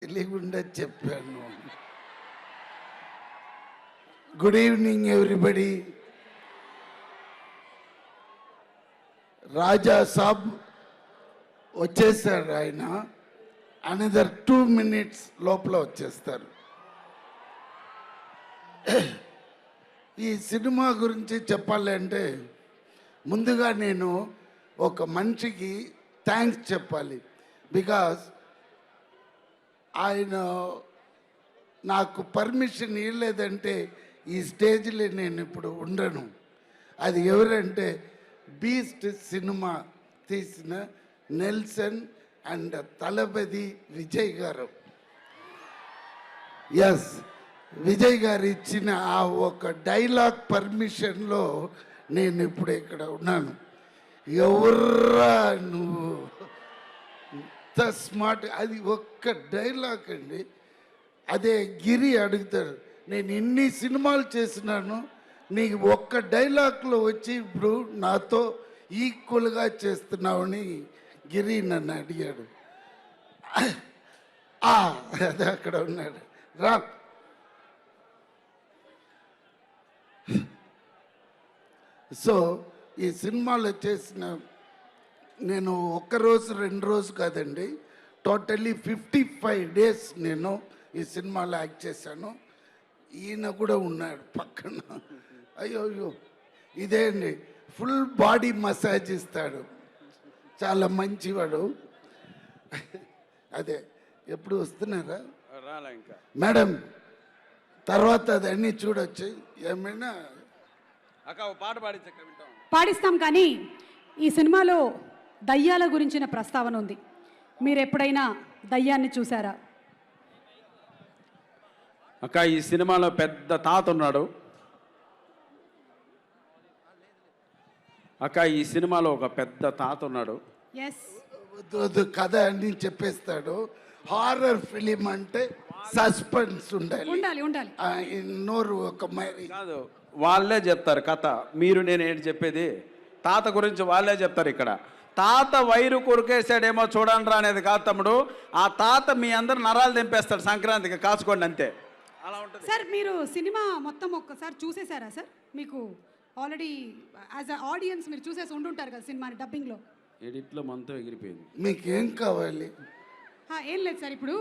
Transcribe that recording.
తెలియకుండా చెప్పాను. Good evening everybody. Raja Saab వచ్చేసారు. ఆయన అనదర్ 2 minutes లోపల వచ్చేస్తారు. ఈ సినిమా గురించి చెప్పాలంటే ముందుగా నేను ఒక మనిషికి థ్యాంక్స్ చెప్పాలి. బికాస్ ఆయన నాకు పర్మిషన్ ఇవ్వలేదంటే ఈ స్టేజ్లో నేను ఇప్పుడు ఉండను. అది ఎవరంటే బీస్ట్ సినిమా తీసిన నెల్సన్ అండ్ తలపతి విజయ్ గారు. ఎస్, విజయ్ గారు ఇచ్చిన ఆ ఒక డైలాగ్ పర్మిషన్లో నేను ఇప్పుడు ఇక్కడ ఉన్నాను. ఎవర్రా నువ్వు, ఇంత స్మార్ట్. అది ఒక్క డైలాగ్ అండి. అదే గిరి అడుగుతాడు, నేను ఇన్ని సినిమాలు చేసినాను, నీకు ఒక్క డైలాగ్లో వచ్చి ఇప్పుడు నాతో ఈక్వల్గా చేస్తున్నావని గిరి నన్ను అడిగాడు. అదే అక్కడ ఉన్నాడు. రా. సో ఈ సినిమాలో చేసిన నేను ఒక్కరోజు 2 రోజు కాదండి, టోటల్లీ 55 days నేను ఈ సినిమాలో యాక్ట్ చేశాను. ఈయన కూడా ఉన్నాడు పక్కన. అయ్యో అయ్యో, ఇదే అండి, ఫుల్ బాడీ మసాజ్ ఇస్తాడు, చాలా మంచివాడు. అదే ఎప్పుడు వస్తున్నారా మేడం? తర్వాత అదన్నీ చూడొచ్చు. ఏమైనా పాట పాడిస్తాం. కానీ ఈ సినిమాలో దయ్యాల గురించిన ప్రస్తావన ఉంది. మీరు ఎప్పుడైనా దయ్యాన్ని చూసారా? అక్క, ఈ సినిమాలో పెద్ద తాత ఉన్నాడు. అక్క, ఈ సినిమాలో ఒక పెద్ద తాత ఉన్నాడు. ఎస్, కథ అన్ని చెప్పేస్తాడు. హారర్ ఫిలిం అంటే సస్పెన్స్ ఉండాలి. ఉండాలి ఉండాలి. నోరు ఒక మరి కాదు, వాళ్ళే చెప్తారు కథ. మీరు నేను ఏంటి చెప్పేది, తాత గురించి వాళ్ళే చెప్తారు. ఇక్కడ తాత వైరు కొరికేసాడేమో చూడండి రా అనేది కాదు తమ్ముడు. ఆ తాత మీ అందరు నరాలు తెంపేస్తాడు సంక్రాంతికి, కాచుకోండి అంతే. అలా ఉంటుంది సార్. మీరు సినిమా మొత్తం ఒక్కసారి చూసేసారా సార్? మీకు ఆల్రెడీ యాజ్ అ ఆడియన్స్ మీరు చూసేసి ఉండుంటారు కదా సినిమాని డబ్బింగ్లో. ఎడిట్లో మనతో ఎగిరిపోయింది. మీకేం కావాలి? ఏం లేదు సార్, ఇప్పుడు